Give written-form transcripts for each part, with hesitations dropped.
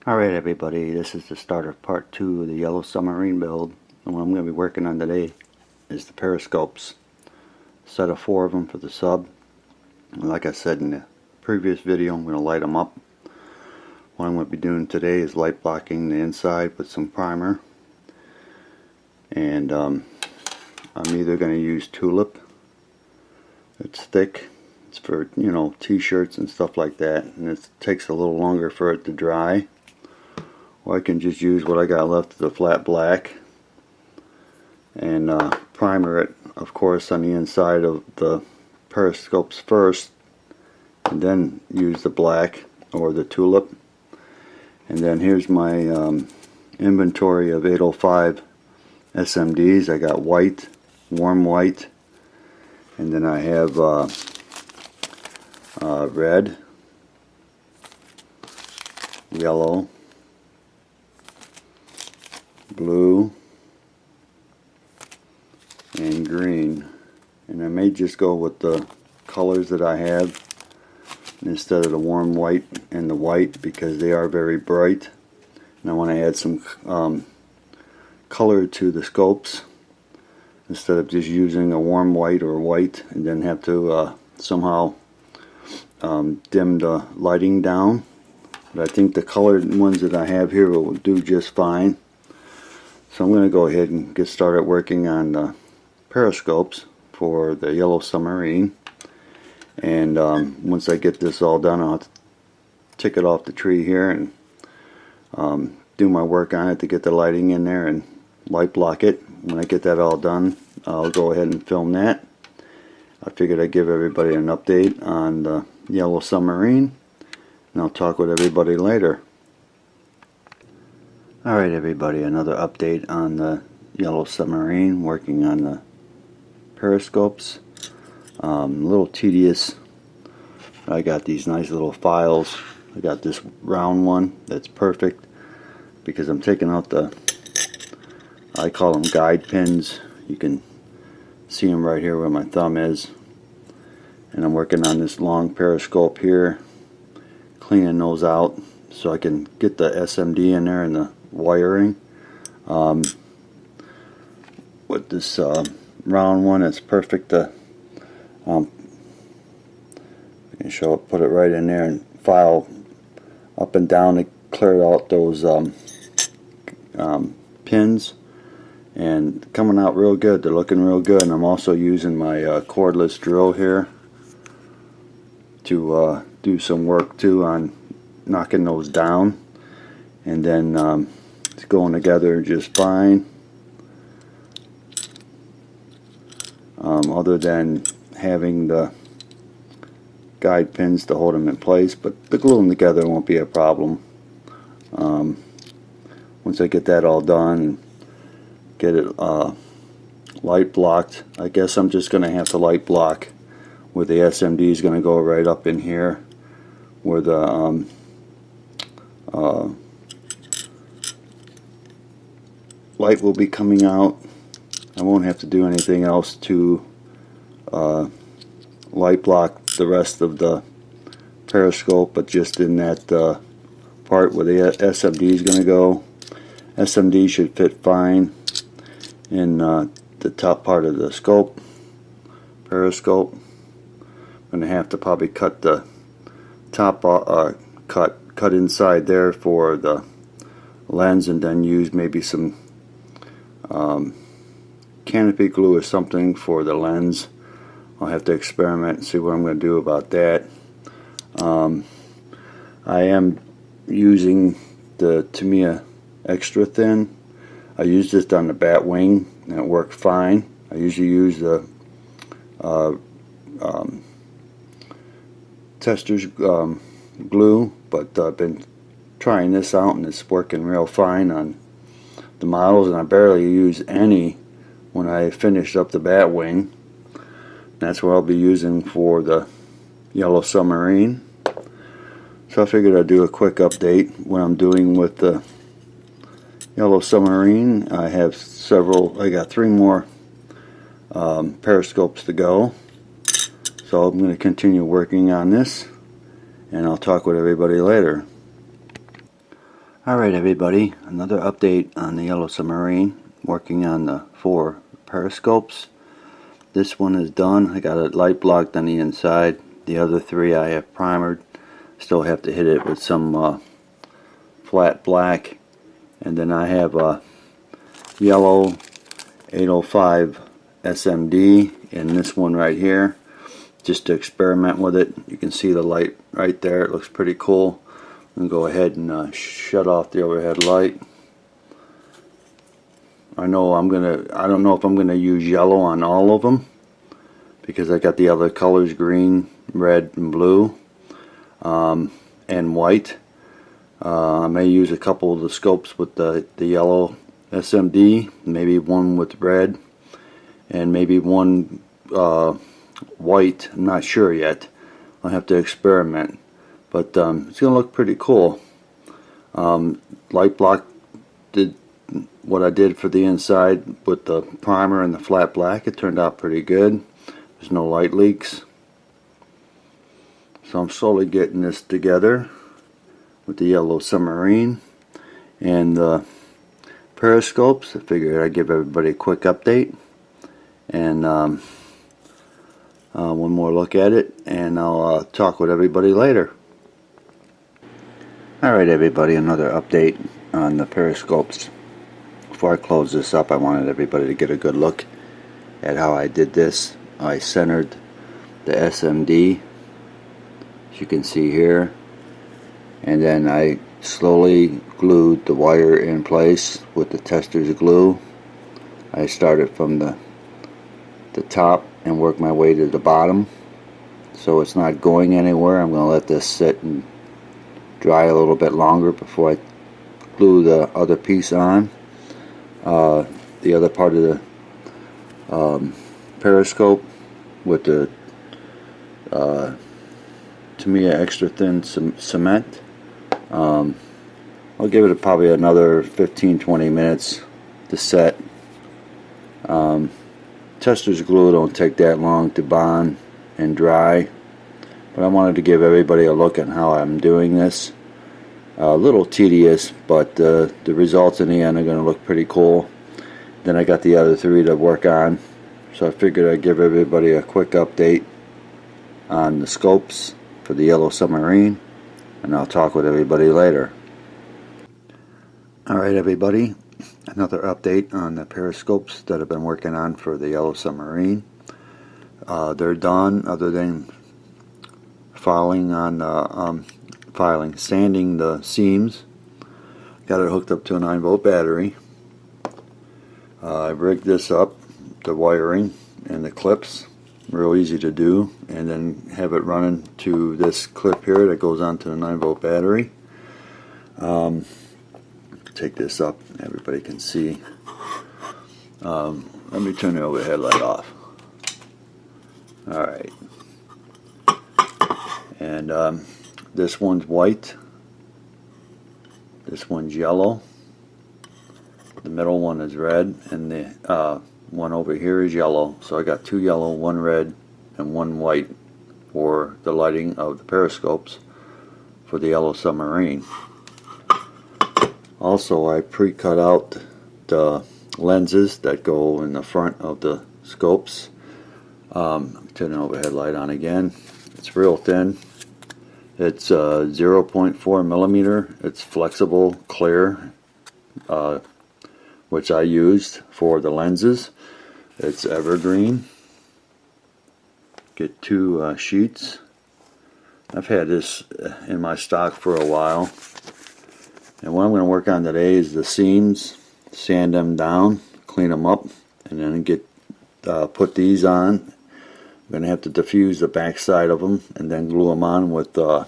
Alright everybody, this is the start of part 2 of the yellow submarine build, and what I'm going to be working on today is the periscopes. Set of 4 of them for the sub. And like I said in the previous video, I'm going to light them up. What I'm going to be doing today is light blocking the inside with some primer, and I'm either going to use tulip. It's thick, it's for t-shirts and stuff like that, and it takes a little longer for it to dry. Or I can just use what I got left of the flat black and primer it, of course, on the inside of the periscopes first, and then use the black or the tulip. And then here's my inventory of 805 SMDs. I got white, warm white, and then I have red, yellow, blue, and green. And I may just go with the colors that I have instead of the warm white and the white, because they are very bright, and I want to add some color to the scopes instead of just using a warm white or white and then have to somehow dim the lighting down. But I think the colored ones that I have here will do just fine. So I'm going to go ahead and get started working on the periscopes for the yellow submarine. And once I get this all done, I'll have to take it off the tree here and do my work on it to get the lighting in there and light block it. When I get that all done, I'll go ahead and film that. I figured I'd give everybody an update on the yellow submarine, and I'll talk with everybody later. Alright everybody, another update on the yellow submarine, working on the periscopes. A little tedious. I got these nice little files. I got this round one that's perfect because I'm taking out the, I call them guide pins. You can see them right here where my thumb is. And I'm working on this long periscope here, cleaning those out so I can get the SMD in there and the wiring. With this round one, it's perfect to I can show it, put it right in there and file up and down to clear out those pins, and coming out real good. They're looking real good. And I'm also using my cordless drill here to do some work too on knocking those down, and then it's going together just fine, other than having the guide pins to hold them in place, but the glue them together won't be a problem. Once I get that all done and get it light blocked, I guess I'm just going to have to light block where the SMD is going to go right up in here where the light will be coming out. I won't have to do anything else to light block the rest of the periscope, but just in that part where the SMD is going to go. SMD should fit fine in the top part of the scope, periscope. I'm going to have to probably cut the top cut inside there for the lens, and then use maybe some canopy glue or something for the lens. I'll have to experiment and see what I'm going to do about that. I am using the Tamiya extra thin. I used this on the bat wing and it worked fine. I usually use the Tester's glue, but I've been trying this out and it's working real fine on the models, and I barely use any when I finish up the bat wing. That's what I'll be using for the yellow submarine. So I figured I'd do a quick update what I'm doing with the yellow submarine. I have I got 3 more periscopes to go. So I'm going to continue working on this, and I'll talk with everybody later. Alright everybody, another update on the Yellow Submarine, working on the 4 periscopes. This one is done. I got it light blocked on the inside. The other 3 I have primered. Still have to hit it with some flat black. And then I have a yellow 805 SMD in this one right here, just to experiment with it. You can see the light right there. It looks pretty cool. I'm going to go ahead and shut off the overhead light. I don't know if I'm gonna use yellow on all of them, because I got the other colors, green, red, and blue, and white. I may use a couple of the scopes with the yellow SMD, maybe one with red, and maybe one white. I'm not sure yet. I'll have to experiment, but it's gonna look pretty cool. Light block did what I did for the inside with the primer and the flat black. It turned out pretty good. There's no light leaks. So I'm slowly getting this together with the Yellow Submarine and the periscopes. I figured I'd give everybody a quick update and one more look at it, and I'll talk with everybody later. Alright everybody, another update on the periscopes. Before I close this up, I wanted everybody to get a good look at how I did this. I centered the SMD, as you can see here, and then I slowly glued the wire in place with the tester's glue. I started from the top and worked my way to the bottom, so it's not going anywhere. I'm going to let this sit and dry a little bit longer before I glue the other piece on. The other part of the periscope with the Tamiya extra thin cement. I'll give it probably another 15-20 minutes to set. Tester's glue don't take that long to bond and dry, but I wanted to give everybody a look at how I'm doing this. A little tedious, but the results in the end are going to look pretty cool. Then I got the other 3 to work on, so I figured I'd give everybody a quick update on the scopes for the Yellow Submarine, and I'll talk with everybody later. Alright everybody, another update on the periscopes that I've been working on for the Yellow Submarine. They're done, other than filing on sanding the seams. Got it hooked up to a 9-volt battery. I rigged this up, the wiring and the clips, real easy to do, and then have it running to this clip here that goes onto the 9-volt battery. Take this up, everybody can see. Let me turn the overhead light off. Alright. And this one's white, this one's yellow, the middle one is red, and the one over here is yellow. So I got 2 yellow, 1 red, and 1 white for the lighting of the periscopes for the Yellow Submarine. Also, I pre-cut out the lenses that go in the front of the scopes. Turn the overhead light on again. It's real thin. It's 0.4 millimeter. It's flexible, clear, which I used for the lenses. It's evergreen. Get 2 sheets. I've had this in my stock for a while. And what I'm going to work on today is the seams, sand them down, clean them up, and then get put these on. I'm going to have to diffuse the back side of them and then glue them on with got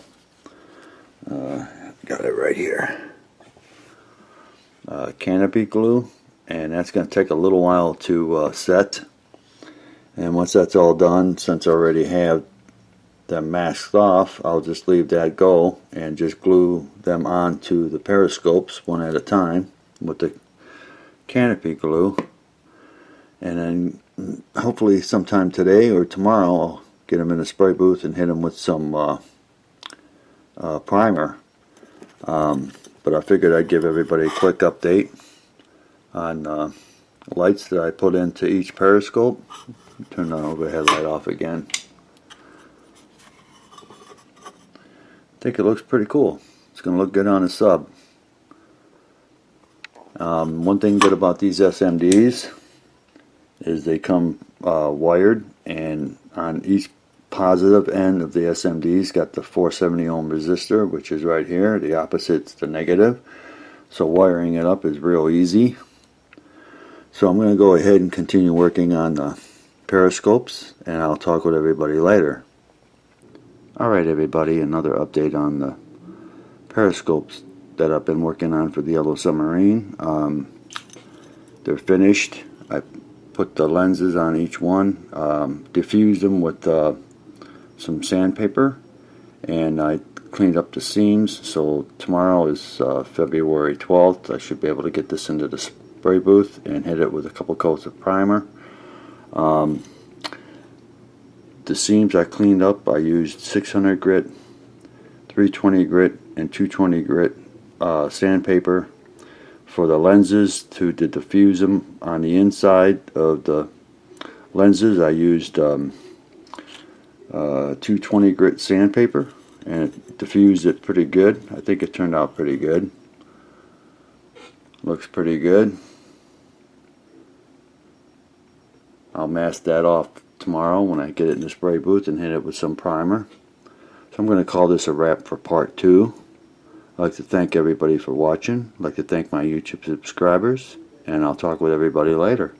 it right here, canopy glue, and that's going to take a little while to set. And once that's all done, since I already have them masked off, I'll just leave that go and just glue them onto the periscopes one at a time with the canopy glue. And then hopefully sometime today or tomorrow I'll get them in a spray booth and hit them with some primer. but I figured I'd give everybody a quick update on lights that I put into each periscope. Turn the overhead light off again. I think it looks pretty cool. It's going to look good on a sub. One thing good about these SMDs is they come wired, and on each positive end of the SMDs got the 470 ohm resistor, which is right here. The opposite's the negative. So wiring it up is real easy. So I'm going to go ahead and continue working on the periscopes, and I'll talk with everybody later. Alright everybody, another update on the periscopes that I've been working on for the Yellow Submarine. They're finished. I put the lenses on each one, diffused them with some sandpaper, and I cleaned up the seams. So tomorrow is February 12th. I should be able to get this into the spray booth and hit it with a couple coats of primer. The seams I cleaned up, I used 600 grit, 320 grit, and 220 grit sandpaper for the lenses to diffuse them. On the inside of the lenses I used 220 grit sandpaper, and it diffused it pretty good. I think it turned out pretty good. Looks pretty good. I'll mask that off tomorrow when I get it in the spray booth and hit it with some primer. So I'm going to call this a wrap for part 2. I'd like to thank everybody for watching. I'd like to thank my YouTube subscribers, and I'll talk with everybody later.